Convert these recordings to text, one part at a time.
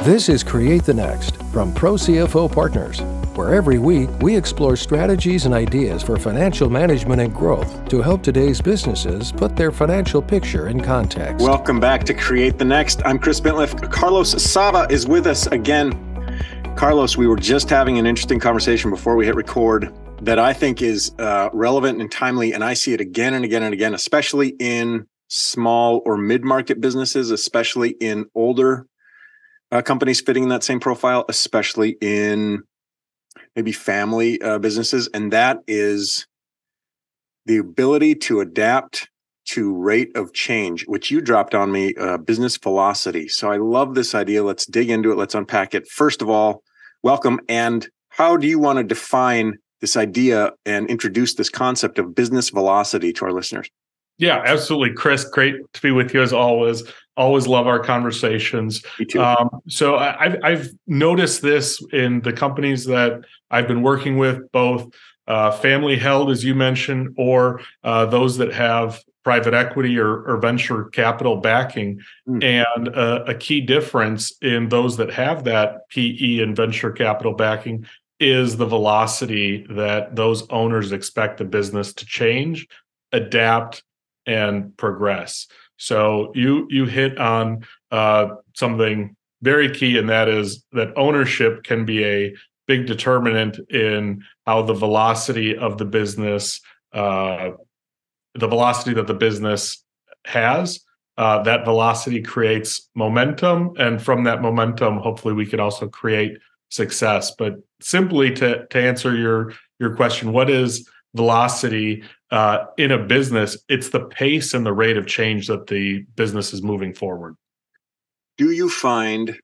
This is Create the Next from ProCFO Partners, where every week we explore strategies and ideas for financial management and growth to help today's businesses put their financial picture in context. Welcome back to Create the Next. I'm Chris Bentliff. Carlos Sava is with us again. Carlos, we were just having an interesting conversation before we hit record that I think is relevant and timely, and I see it again and again and again, especially in small or mid-market businesses, especially in older companies fitting in that same profile, especially in maybe family businesses. And that is the ability to adapt to rate of change, which you dropped on me, business velocity. So I love this idea. Let's dig into it. Let's unpack it. First of all, welcome. And how do you want to define this idea and introduce this concept of business velocity to our listeners? Yeah, absolutely. Chris, great to be with you as always. Always love our conversations. Me too. So I've noticed this in the companies that I've been working with, both family held, as you mentioned, or those that have private equity or venture capital backing. And a key difference in those that have that PE and venture capital backing is the velocity that those owners expect the business to change, adapt, and progress. So you hit on something very key, and that is that ownership can be a big determinant in how the velocity of the business, the velocity that the business has. That velocity creates momentum, and from that momentum, hopefully, we can also create success. But simply to answer your question, what is velocity in a business? It's the pace and the rate of change that the business is moving forward. Do you find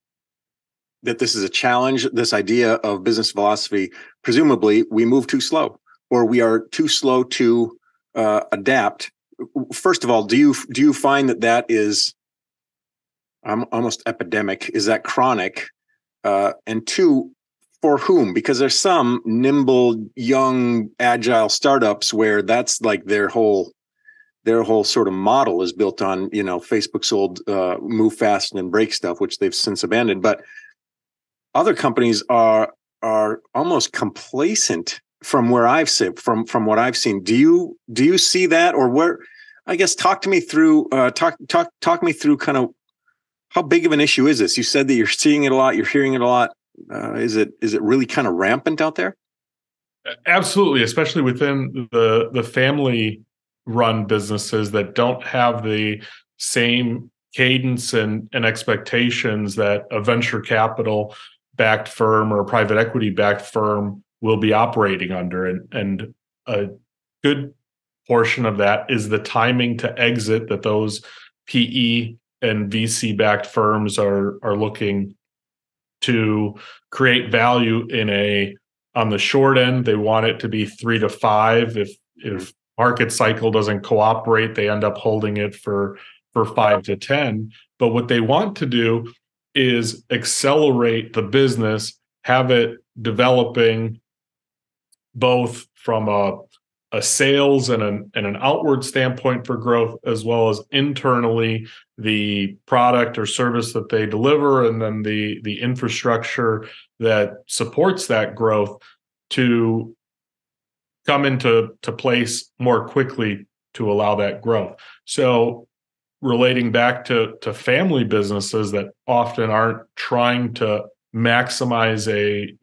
that this is a challenge, this idea of business velocity? Presumably, we move too slow, or we are too slow to adapt. First of all, do you find that is almost epidemic? Is that chronic? And two, for whom? Because there's some nimble, young, agile startups where that's like their whole sort of model is built on, Facebook's old move fast and break stuff, which they've since abandoned. But other companies are almost complacent from where I've seen, from what I've seen. Do you see that, or where? I guess talk me through kind of how big of an issue is this? You said that you're seeing it a lot, you're hearing it a lot. Is it really kind of rampant out there? Absolutely, especially within the family-run businesses that don't have the same cadence and expectations that a venture capital-backed firm or a private equity-backed firm will be operating under. And a good portion of that is the timing to exit that those PE and VC-backed firms are looking to create value on the short end. They want it to be 3 to 5. If market cycle doesn't cooperate, they end up holding it for 5 to 10. But what they want to do is accelerate the business, have it developing both from a sales and an outward standpoint for growth, as well as internally the product or service that they deliver, and then the infrastructure that supports that growth to come into place more quickly to allow that growth. So relating back to family businesses that often aren't trying to maximize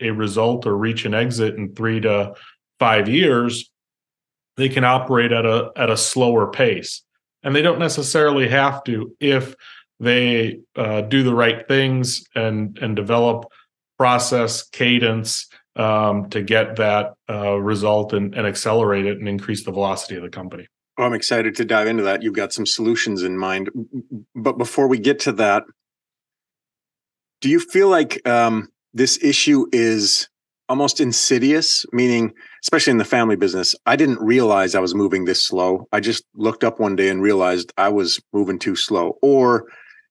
a result or reach an exit in 3 to 5 years, they can operate at a slower pace. And they don't necessarily have to if they do the right things and develop process cadence to get that result and accelerate it and increase the velocity of the company. Well, I'm excited to dive into that. You've got some solutions in mind. But before we get to that, do you feel like this issue is almost insidious, meaning, especially in the family business, I didn't realize I was moving this slow. I just looked up one day and realized I was moving too slow. Or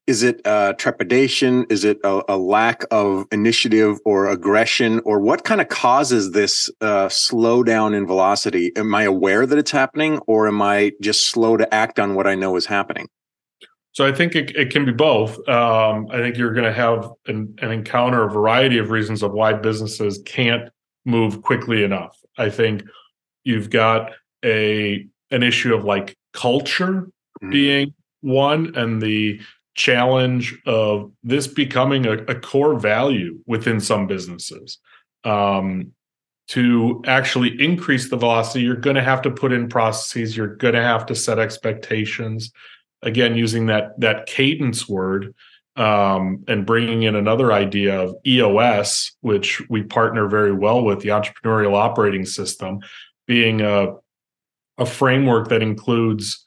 is it trepidation? Is it a lack of initiative or aggression? Or what kind of causes this slowdown in velocity? Am I aware that it's happening, or am I just slow to act on what I know is happening? So I think it can be both. I think you're going to have an encounter a variety of reasons of why businesses can't move quickly enough. I think you've got an issue of like culture being one, and the challenge of this becoming a core value within some businesses. To actually increase the velocity, you're going to have to put in processes. You're going to have to set expectations. Again, using that cadence word, and bringing in another idea of EOS, which we partner very well with, the Entrepreneurial Operating System, being a framework that includes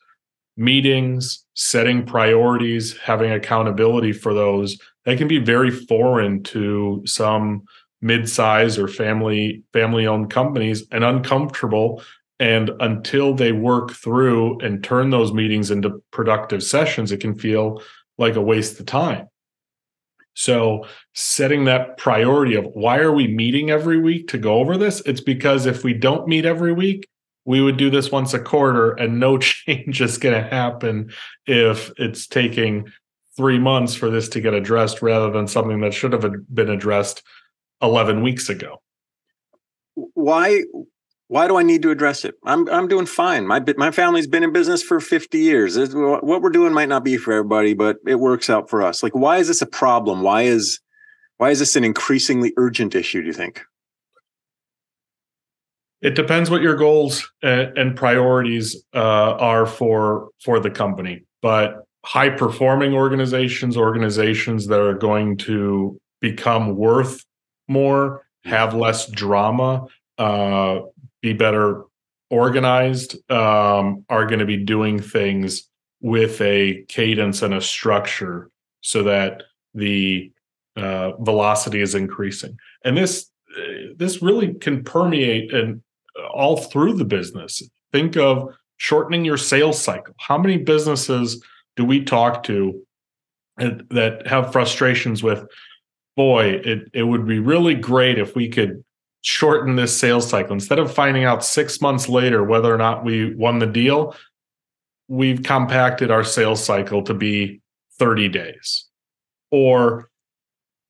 meetings, setting priorities, having accountability for those. That can be very foreign to some mid-size or family-owned companies, and uncomfortable. And until they work through and turn those meetings into productive sessions, it can feel like a waste of time. So setting that priority of why are we meeting every week to go over this? It's because if we don't meet every week, we would do this once a quarter, and no change is going to happen if it's taking 3 months for this to get addressed rather than something that should have been addressed 11 weeks ago. Why do I need to address it? I'm doing fine. My family's been in business for 50 years. What we're doing might not be for everybody, but it works out for us. Like, why is this a problem? Why is this an increasingly urgent issue, do you think? It depends what your goals and priorities are for the company. But high performing organizations that are going to become worth more, have less drama, be better organized, are going to be doing things with a cadence and a structure so that the velocity is increasing. And this really can permeate and all through the business. Think of shortening your sales cycle. How many businesses do we talk to that have frustrations with, boy, it would be really great if we could shorten this sales cycle. Instead of finding out 6 months later whether or not we won the deal, we've compacted our sales cycle to be 30 days. Or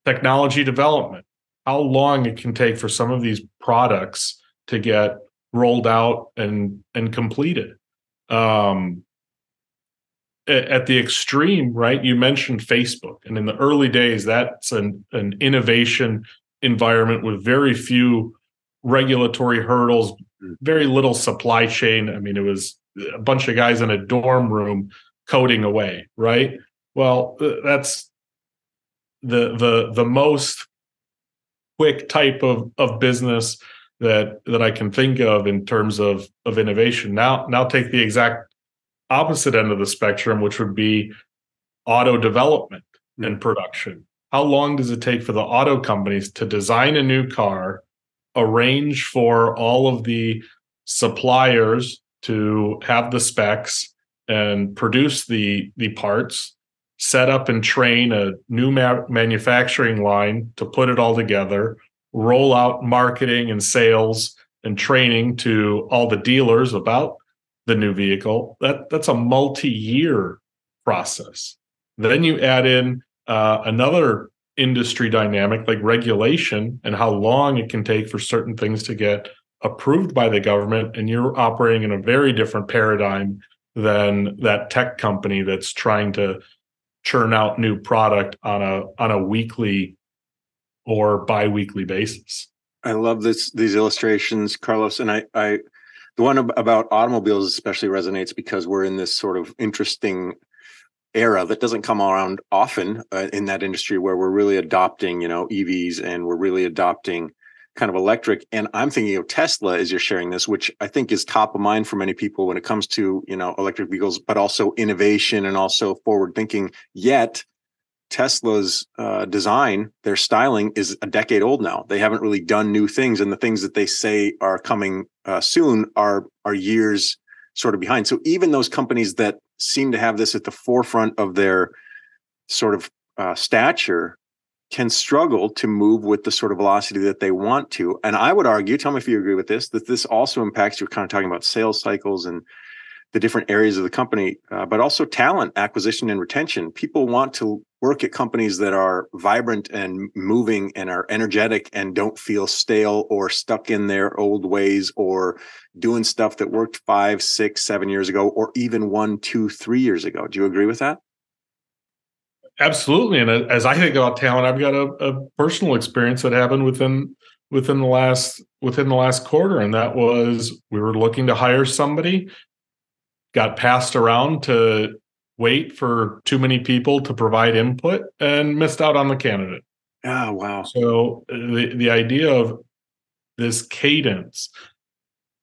technology development, how long it can take for some of these products to get rolled out and completed. At the extreme, right? You mentioned Facebook, and in the early days, that's an innovation environment with very few regulatory hurdles, very little supply chain. I mean, it was a bunch of guys in a dorm room coding away, right? Well, that's the most quick type of business that I can think of in terms of innovation. Now take the exact opposite end of the spectrum, which would be auto development and production. How long does it take for the auto companies to design a new car, arrange for all of the suppliers to have the specs and produce the parts, set up and train a new manufacturing line to put it all together, roll out marketing and sales and training to all the dealers about the new vehicle? That's a multi-year process. Then you add in another industry dynamic like regulation and how long it can take for certain things to get approved by the government, and you're operating in a very different paradigm than that tech company that's trying to churn out new product on a weekly or bi-weekly basis. I love these illustrations, Carlos, and I the one about automobiles especially resonates because we're in this sort of interesting era that doesn't come around often in that industry, where we're really adopting, EVs, and we're really adopting kind of electric. And I'm thinking of Tesla as you're sharing this, which I think is top of mind for many people when it comes to, electric vehicles, but also innovation and also forward thinking. Yet Tesla's design, their styling is a decade old now. They haven't really done new things, and the things that they say are coming soon are years sort of behind. So even those companies that seem to have this at the forefront of their sort of stature can struggle to move with the sort of velocity that they want to. And I would argue, tell me if you agree with this, that this also impacts, you're kind of talking about sales cycles and the different areas of the company, but also talent acquisition and retention. People want to work at companies that are vibrant and moving and are energetic and don't feel stale or stuck in their old ways or doing stuff that worked 5, 6, 7 years ago, or even 1, 2, 3 years ago. Do you agree with that? Absolutely. And as I think about talent, I've got a personal experience that happened within the last quarter, and that was we were looking to hire somebody, got passed around to wait for too many people to provide input, and missed out on the candidate. Oh, wow. So the idea of this cadence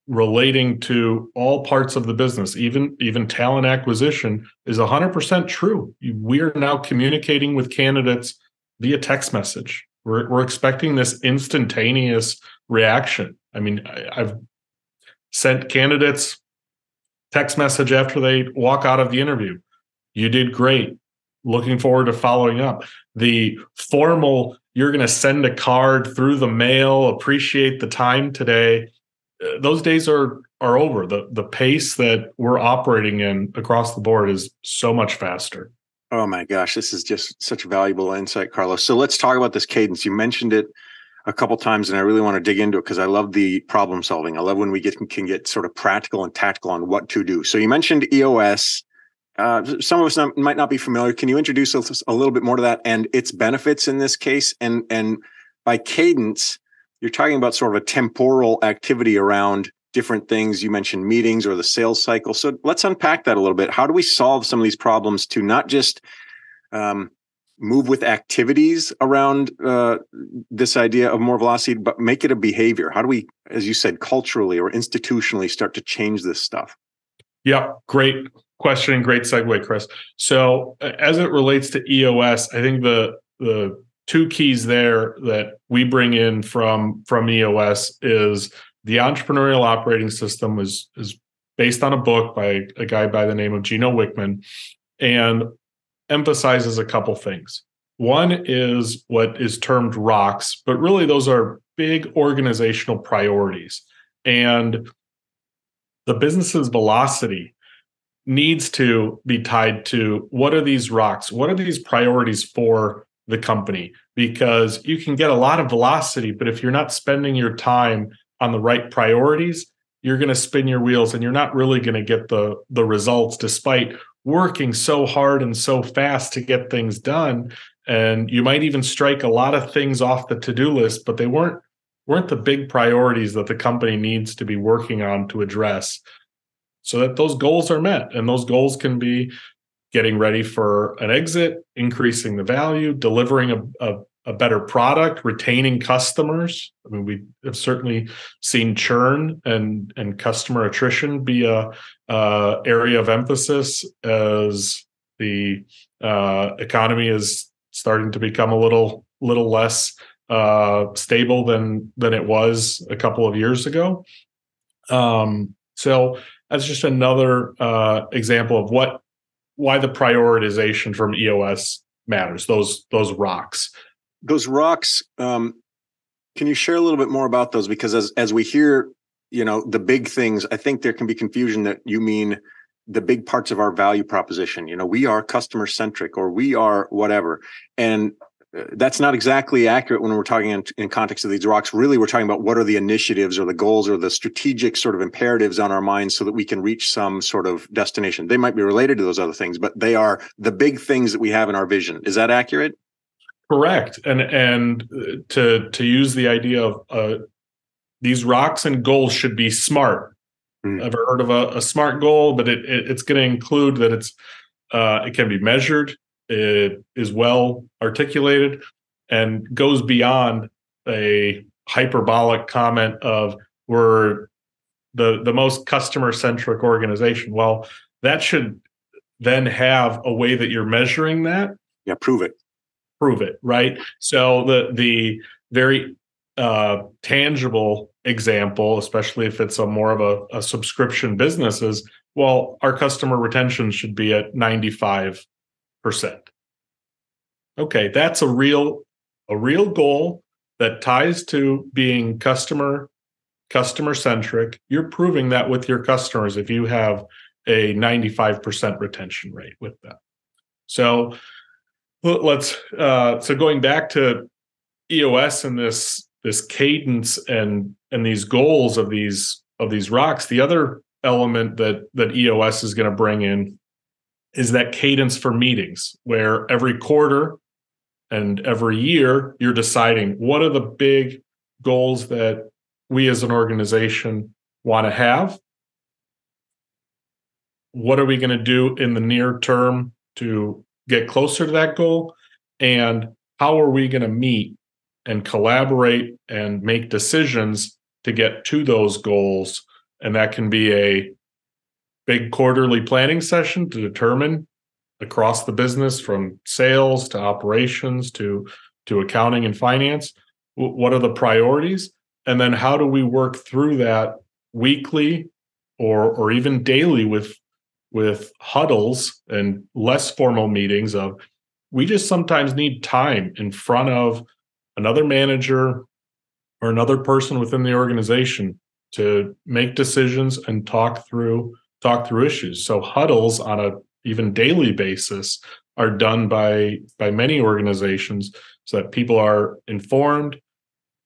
relating to all parts of the business, even talent acquisition, is 100% true. We are now communicating with candidates via text message. We're expecting this instantaneous reaction. I mean, I've sent candidates text message after they walk out of the interview. You did great. Looking forward to following up. The formal, you're going to send a card through the mail, appreciate the time today. Those days are over. The pace that we're operating in across the board is so much faster. Oh my gosh, this is just such valuable insight, Carlos. So let's talk about this cadence. You mentioned it a couple times, and I really want to dig into it because I love the problem solving. I love when we can get sort of practical and tactical on what to do. So you mentioned EOS. Some of us might not be familiar. Can you introduce us a little bit more to that and its benefits in this case? And by cadence, you're talking about sort of a temporal activity around different things. You mentioned meetings or the sales cycle. So let's unpack that a little bit. How do we solve some of these problems to not just move with activities around this idea of more velocity, but make it a behavior? How do we, as you said, culturally or institutionally start to change this stuff? Yeah, great question and great segue, Chris. So as it relates to EOS, I think the two keys there that we bring in from EOS is the Entrepreneurial Operating System is based on a book by a guy by the name of Gino Wickman, and emphasizes a couple things. One is what is termed rocks, but really those are big organizational priorities. And the business's velocity needs to be tied to what are these rocks? What are these priorities for the company? Because you can get a lot of velocity, but if you're not spending your time on the right priorities, you're going to spin your wheels and you're not really going to get the results despite working so hard and so fast to get things done. And you might even strike a lot of things off the to-do list, but they weren't the big priorities that the company needs to be working on to address so that those goals are met. And those goals can be getting ready for an exit, increasing the value, delivering a better product, retaining customers. I mean, we have certainly seen churn and customer attrition be a area of emphasis as the economy is starting to become a little less stable than it was a couple of years ago. So that's just another example of why the prioritization from EOS matters. Those rocks. Those rocks. Can you share a little bit more about those? Because as we hear, the big things, I think there can be confusion that you mean the big parts of our value proposition. We are customer-centric or we are whatever. And that's not exactly accurate when we're talking in context of these rocks. Really, we're talking about what are the initiatives or the goals or the strategic sort of imperatives on our minds so that we can reach some sort of destination. They might be related to those other things, but they are the big things that we have in our vision. Is that accurate? Correct. And to use the idea of these rocks and goals should be smart. Ever heard of a SMART goal? But it's going to include that it can be measured, it is well articulated, and goes beyond a hyperbolic comment of we're the most customer-centric organization. Well, that should then have a way that you're measuring that. Yeah, prove it, right? So the very tangible example, especially if it's more of a subscription business, is, well, our customer retention should be at 95%. Okay, that's a real goal that ties to being customer-centric. You're proving that with your customers. If you have a 95% retention rate with them. So so going back to EOS and this cadence and these goals of these rocks, the other element that EOS is going to bring in is that cadence for meetings, where every quarter and every year you're deciding what are the big goals that we as an organization want to have. What are we going to do in the near term to get closer to that goal? And how are we going to meet and collaborate and make decisions to get to those goals? And that can be a big quarterly planning session to determine across the business, from sales to operations to accounting and finance, what are the priorities? And then how do we work through that weekly or even daily with huddles and less formal meetings of, we just sometimes need time in front of another manager or another person within the organization to make decisions and talk through issues. So huddles on a even daily basis are done by many organizations so that people are informed,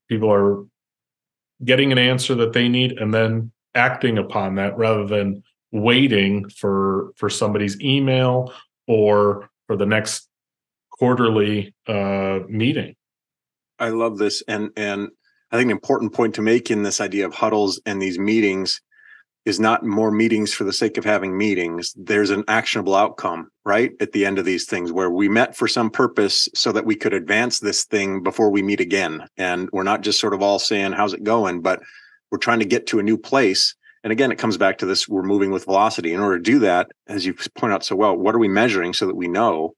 people are getting an answer that they need and then acting upon that rather than waiting for somebody's email or for the next quarterly meeting. I love this. And I think an important point to make in this idea of huddles and these meetings is not more meetings for the sake of having meetings. There's an actionable outcome, right? At the end of these things where we met for some purpose so that we could advance this thing before we meet again. And we're not just sort of all saying, how's it going? But we're trying to get to a new place. And again, it comes back to this, we're moving with velocity. In order to do that, as you point out so well, what are we measuring so that we know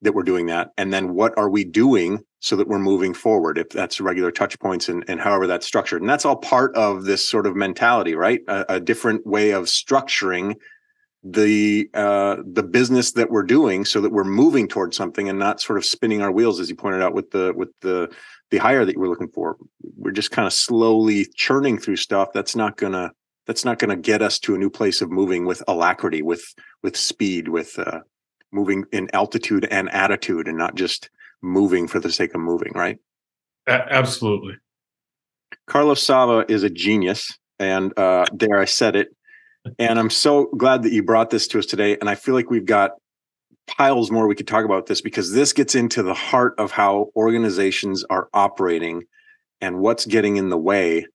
that we're doing that? And then what are we doing so that we're moving forward, if that's regular touch points and however that's structured? And that's all part of this sort of mentality, right? A different way of structuring the business that we're doing so that we're moving towards something and not sort of spinning our wheels, as you pointed out with the hire that you were looking for. We're just kind of slowly churning through stuff that's not gonna get us to a new place of moving with alacrity, with speed, with moving in altitude and attitude, and not just moving for the sake of moving, right? Absolutely. Carlos Sava is a genius, and there I said it. And I'm so glad that you brought this to us today. And I feel like we've got piles more we could talk about this, because this gets into the heart of how organizations are operating and what's getting in the way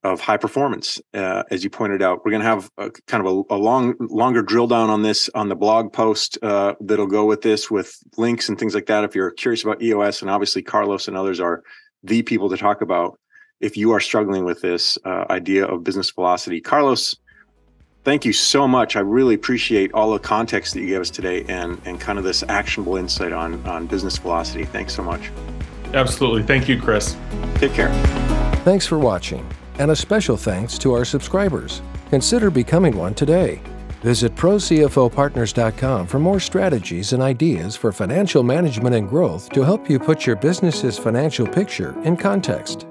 of high performance. As you pointed out, we're going to have kind of a longer drill down on this on the blog post that'll go with this, with links and things like that. If you're curious about EOS, and obviously Carlos and others are the people to talk about if you are struggling with this idea of business velocity. Carlos, thank you so much. I really appreciate all the context that you gave us today and kind of this actionable insight on business velocity. Thanks so much. Absolutely. Thank you, Chris. Take care. Thanks for watching. And a special thanks to our subscribers. Consider becoming one today. Visit ProCFOPartners.com for more strategies and ideas for financial management and growth to help you put your business's financial picture in context.